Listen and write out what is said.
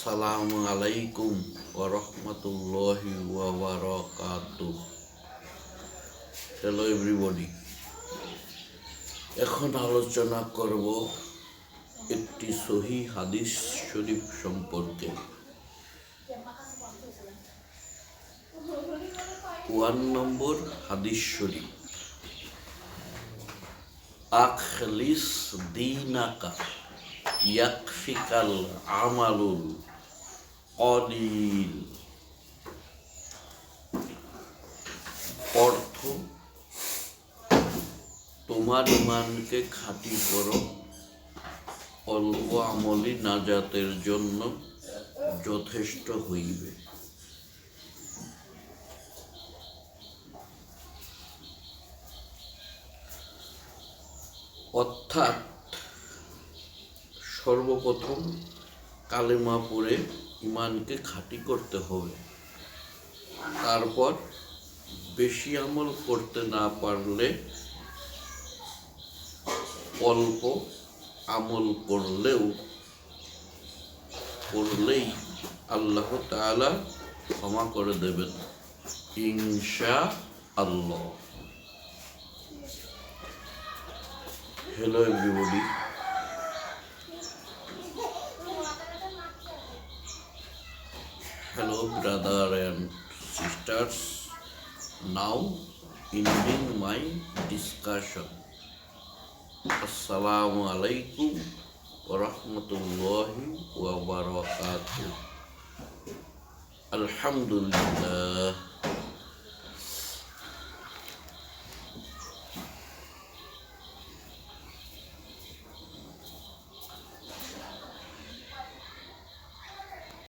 Assalamu alaikum warahmatullahi wabarakatuh. Hello everybody. এখন আলোচনা করব একটি সহিহ হাদিস শরীফ সম্পর্কে। 1 নম্বর হাদিস শরীফ, আখলিস দীনাকা ইয়াকফিকাল আমালুল কলিল। অর্থ, তোমার ইমানকে খাঁটি করো, অল্প আমলই নাজাতের জন্য যথেষ্ট হইবে। অর্থাৎ সর্বপ্রথম কালেমা পড়ে ইমানকে খাঁটি করতে হবে, তারপর বেশি আমল করতে না পারলে অল্প আমল করলেই আল্লাহ তাআলা ক্ষমা করে দেবেন ইনশাআল্লাহ। Hello everybody. Hello brother and sisters. Now ending my discussion. Assalamu alaikum warahmatullahi wabarakatuh. Alhamdulillah.